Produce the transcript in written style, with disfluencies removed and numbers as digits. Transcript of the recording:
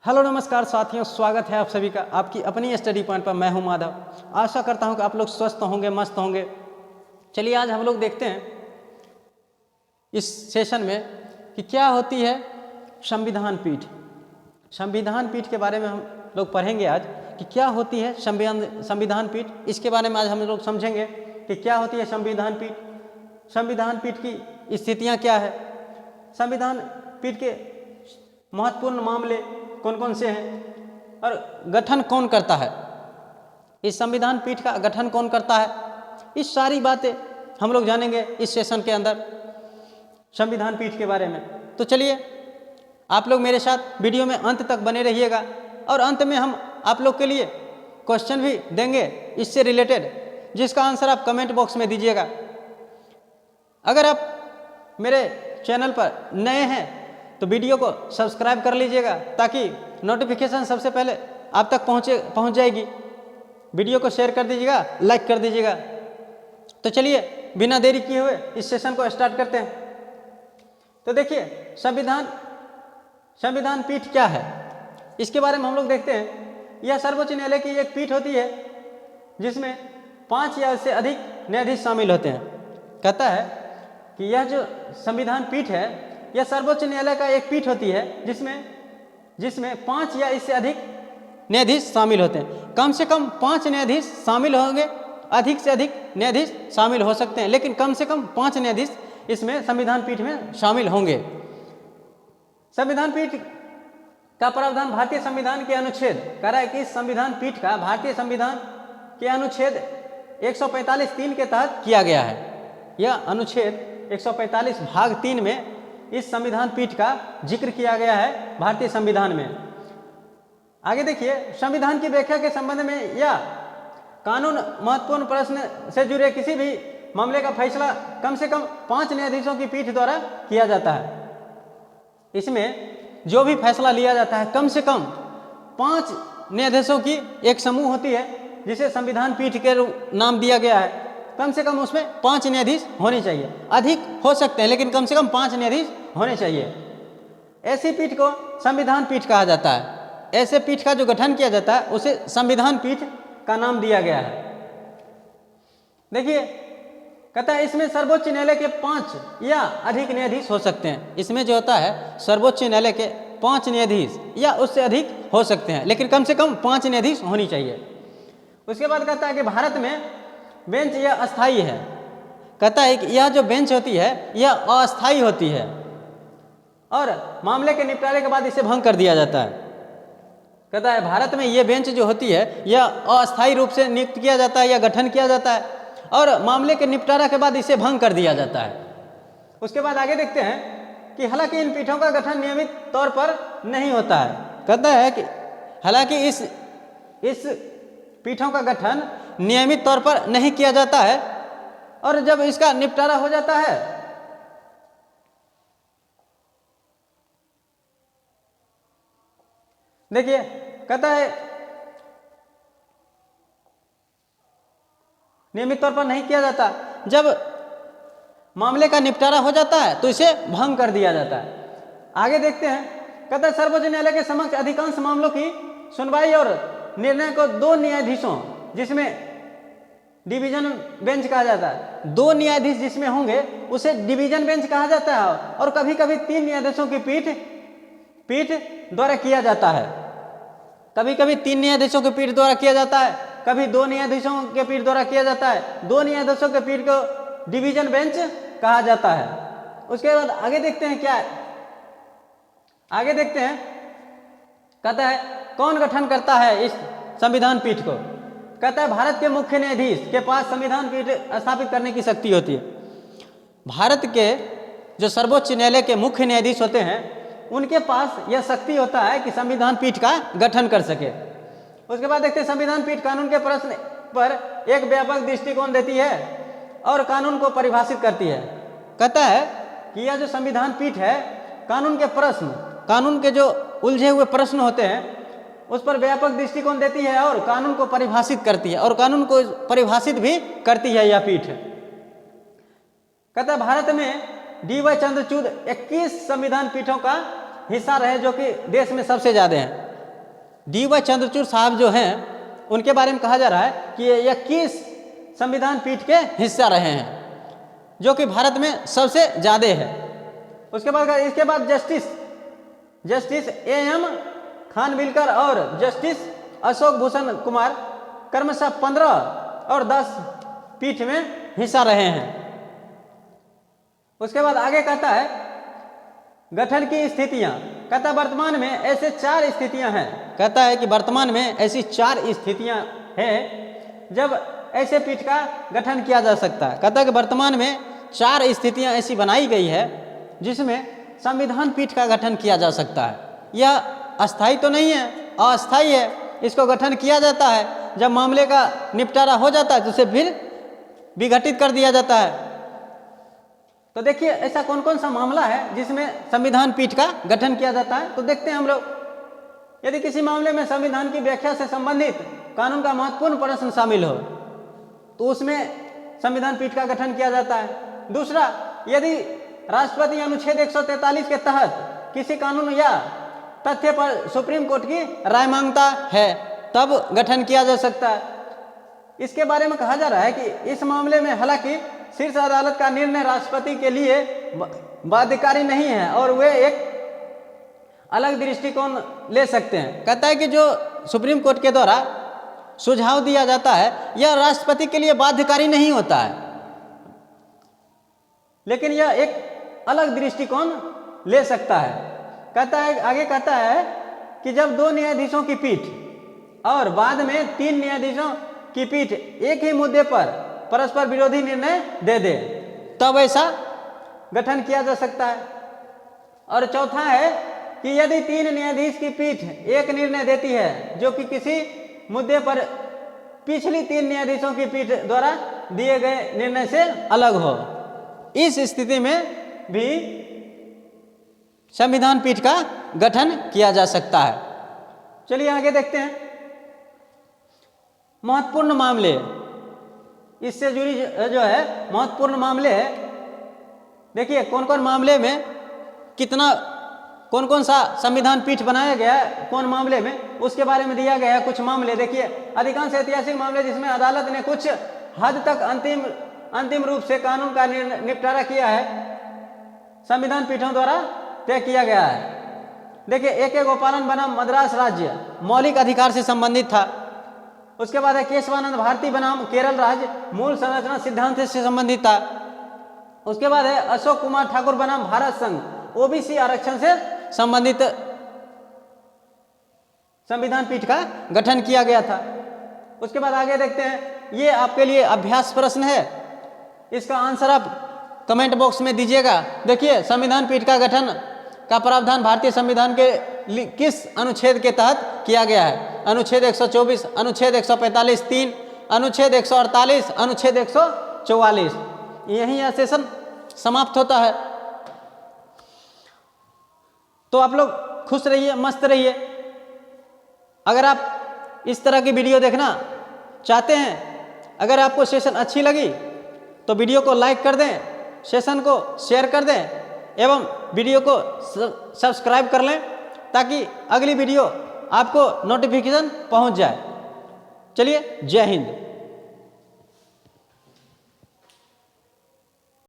Hello नमस्कार साथियों, स्वागत है आप सभी का आपकी अपनी स्टडी पॉइंट पर। मैं हूं माधव। आशा करता हूं कि आप लोग स्वस्थ होंगे, मस्त होंगे। चलिए आज हम लोग देखते हैं इस सेशन में कि क्या होती है संविधान पीठ। संविधान पीठ के बारे में हम लोग पढ़ेंगे आज कि क्या होती है संविधान पीठ। इसके बारे में आज हम लोग समझेंगे कि क्या होती है संविधान पीठ, संविधान पीठ की स्थितियाँ क्या है, संविधान पीठ के महत्वपूर्ण मामले कौन कौन से हैं और गठन कौन करता है, इस संविधान पीठ का गठन कौन करता है। इस सारी बातें हम लोग जानेंगे इस सेशन के अंदर संविधान पीठ के बारे में। तो चलिए आप लोग मेरे साथ वीडियो में अंत तक बने रहिएगा और अंत में हम आप लोग के लिए क्वेश्चन भी देंगे इससे रिलेटेड, जिसका आंसर आप कमेंट बॉक्स में दीजिएगा। अगर आप मेरे चैनल पर नए हैं तो वीडियो को सब्सक्राइब कर लीजिएगा ताकि नोटिफिकेशन सबसे पहले आप तक पहुंच जाएगी। वीडियो को शेयर कर दीजिएगा, लाइक कर दीजिएगा। तो चलिए बिना देरी किए हुए इस सेशन को स्टार्ट करते हैं। तो देखिए संविधान पीठ क्या है, इसके बारे में हम लोग देखते हैं। यह सर्वोच्च न्यायालय की एक पीठ होती है जिसमें 5 या उससे अधिक न्यायाधीश शामिल होते हैं। कहता है कि यह जो संविधान पीठ है यह सर्वोच्च न्यायालय का एक पीठ होती है जिसमें 5 या इससे अधिक न्यायाधीश शामिल होते हैं। कम से कम 5 न्यायाधीश शामिल होंगे, अधिक से अधिक न्यायाधीश शामिल हो सकते हैं, लेकिन कम से कम 5 न्यायाधीश इसमें संविधान पीठ में शामिल होंगे। संविधान पीठ का प्रावधान भारतीय संविधान के अनुच्छेद कह रहा है कि संविधान पीठ का भारतीय संविधान के अनुच्छेद 145(3) के तहत किया गया है। यह अनुच्छेद 145 भाग 3 में इस संविधान पीठ का जिक्र किया गया है भारतीय संविधान में। आगे देखिए, संविधान की व्याख्या के संबंध में या कानून महत्वपूर्ण प्रश्न से जुड़े किसी भी मामले का फैसला कम से कम 5 न्यायाधीशों की पीठ द्वारा किया जाता है। इसमें जो भी फैसला लिया जाता है कम से कम 5 न्यायाधीशों की एक समूह होती है जिसे संविधान पीठ के नाम दिया गया है। कम से कम उसमें 5 न्यायाधीश होने चाहिए, अधिक हो सकते हैं लेकिन कम से कम 5 न्यायाधीश होने चाहिए। ऐसी पीठ को संविधान पीठ कहा जाता है। ऐसे पीठ का जो गठन किया जाता है उसे संविधान पीठ का नाम दिया गया है। देखिए कहता है इसमें सर्वोच्च न्यायालय के 5 या अधिक न्यायाधीश हो सकते हैं। इसमें जो होता है सर्वोच्च न्यायालय के 5 न्यायाधीश या उससे अधिक हो सकते हैं, लेकिन कम से कम 5 न्यायाधीश होनी चाहिए। उसके बाद कहता है कि भारत में बेंच यह अस्थाई है। कहता है कि यह जो बेंच होती है यह अस्थाई होती है और मामले के निपटारे के बाद इसे भंग कर दिया जाता है। कहता है भारत में यह बेंच जो होती है यह अस्थाई रूप से नियुक्त किया जाता है या गठन किया जाता है और मामले के निपटारा के बाद इसे भंग कर दिया जाता है। उसके बाद आगे देखते हैं कि हालांकि इन पीठों का गठन नियमित तौर पर नहीं होता है। कहता है कि हालांकि इस पीठों का गठन नियमित तौर पर नहीं किया जाता है और जब इसका निपटारा हो जाता है देखिए कहता है नियमित तौर पर नहीं किया जाता, जब मामले का निपटारा हो जाता है तो इसे भंग कर दिया जाता है। आगे देखते हैं, कहता है सर्वोच्च न्यायालय के समक्ष अधिकांश मामलों की सुनवाई और निर्णय को 2 न्यायाधीशों जिसमें डिवीजन बेंच कहा जाता है, 2 न्यायाधीश जिसमें होंगे उसे डिवीजन बेंच कहा जाता है और कभी कभी 3 न्यायाधीशों की पीठ द्वारा किया जाता है। कभी कभी 3 न्यायाधीशों की पीठ द्वारा किया जाता है, कभी 2 न्यायाधीशों के पीठ द्वारा किया जाता है। 2 न्यायाधीशों के पीठ को डिवीजन बेंच कहा जाता है। उसके बाद आगे देखते हैं क्या है, आगे देखते हैं कहता है कौन गठन करता है इस संविधान पीठ को। कहता है भारत के मुख्य न्यायाधीश के पास संविधान पीठ स्थापित करने की शक्ति होती है। भारत के जो सर्वोच्च न्यायालय के मुख्य न्यायाधीश होते हैं उनके पास यह शक्ति होता है कि संविधान पीठ का गठन कर सके। उसके बाद देखते हैं संविधान पीठ कानून के प्रश्न पर एक व्यापक दृष्टिकोण देती है और कानून को परिभाषित करती है। कहता है कि यह जो संविधान पीठ है कानून के जो उलझे हुए प्रश्न होते हैं उस पर व्यापक दृष्टिकोण देती है और कानून को परिभाषित करती है और कानून को परिभाषित भी करती है यह पीठ। कहता है भारत में डी.वाई. चंद्रचूड़ 21 संविधान पीठों का हिस्सा रहे जो कि देश में सबसे ज्यादा हैं। डी.वाई. चंद्रचूड़ साहब जो हैं उनके बारे में कहा जा रहा है कि ये 21 संविधान पीठ के हिस्सा रहे हैं, जो कि भारत में सबसे ज़्यादा है। इसके बाद जस्टिस A.M. खानविलकर और जस्टिस अशोक भूषण कुमार क्रमशः 15 और 10 पीठ में हिस्सा रहे हैं। उसके बाद आगे कहता है गठन की स्थितियां, कहता वर्तमान में ऐसे 4 स्थितियां हैं। कहता है कि वर्तमान में ऐसी 4 स्थितियां हैं जब ऐसे पीठ का गठन किया जा सकता है। कहता है कि वर्तमान में 4 स्थितियां ऐसी बनाई गई है जिसमें संविधान पीठ का गठन किया जा सकता है। यह अस्थायी तो नहीं है, अस्थायी है। इसको गठन किया जाता है जब मामले का निपटारा हो जाता है तो उसे फिर विघटित कर दिया जाता है। तो देखिए ऐसा कौन कौन सा मामला है जिसमें संविधान पीठ का गठन किया जाता है, तो देखते हैं हम लोग। यदि किसी मामले में संविधान की व्याख्या से संबंधित कानून का महत्वपूर्ण प्रश्न शामिल हो तो उसमें संविधान पीठ का गठन किया जाता है। दूसरा, यदि राष्ट्रपति अनुच्छेद 143 के तहत किसी कानून या तथ्य पर सुप्रीम कोर्ट की राय मांगता है तब गठन किया जा सकता है। इसके बारे में कहा जा रहा है कि इस मामले में हालांकि शीर्ष अदालत का निर्णय राष्ट्रपति के लिए बाध्यकारी नहीं है और वे एक अलग दृष्टिकोण ले सकते हैं। कहता है कि जो सुप्रीम कोर्ट के द्वारा सुझाव दिया जाता है यह राष्ट्रपति के लिए बाध्यकारी नहीं होता है, लेकिन यह एक अलग दृष्टिकोण ले सकता है। कहता है आगे कहता है कि जब 2 न्यायाधीशों की पीठ और बाद में 3 न्यायाधीशों की पीठ एक ही मुद्दे पर परस्पर विरोधी निर्णय दे दे तब ऐसा गठन किया जा सकता है। और चौथा है कि यदि 3 न्यायाधीश की पीठ एक निर्णय देती है जो कि किसी मुद्दे पर पिछली 3 न्यायाधीशों की पीठ द्वारा दिए गए निर्णय से अलग हो, इस स्थिति में भी संविधान पीठ का गठन किया जा सकता है। चलिए आगे देखते हैं महत्वपूर्ण मामले। इससे जुड़ी जो है महत्वपूर्ण मामले है। देखिए कौन कौन मामले में कौन कौन सा संविधान पीठ बनाया गया है, कौन मामले में, उसके बारे में दिया गया है कुछ मामले। देखिए अधिकांश ऐतिहासिक मामले जिसमें अदालत ने कुछ हद तक अंतिम रूप से कानून का निपटारा किया है संविधान पीठों द्वारा तय किया गया है। देखिए A.K. गोपालन बनाम मद्रास राज्य मौलिक अधिकार से संबंधित था। उसके बाद है केशवानंद भारती बनाम केरल राज्य मूल संरचना सिद्धांत से संबंधित था। उसके बाद है अशोक कुमार ठाकुर बनाम भारत संघ OBC आरक्षण से संबंधित संविधान पीठ का गठन किया गया था। उसके बाद आगे देखते हैं, ये आपके लिए अभ्यास प्रश्न है, इसका आंसर आप कमेंट बॉक्स में दीजिएगा। देखिए संविधान पीठ का गठन का प्रावधान भारतीय संविधान के किस अनुच्छेद के तहत किया गया है? अनुच्छेद 124, अनुच्छेद 145 3, अनुच्छेद 148, अनुच्छेद 144। यही यह सेशन समाप्त होता है। तो आप लोग खुश रहिए, मस्त रहिए। अगर आप इस तरह की वीडियो देखना चाहते हैं, अगर आपको सेशन अच्छी लगी तो वीडियो को लाइक कर दें, सेशन को शेयर कर दें एवं वीडियो को सब्सक्राइब कर लें ताकि अगली वीडियो आपको नोटिफिकेशन पहुंच जाए। चलिए, जय हिंद।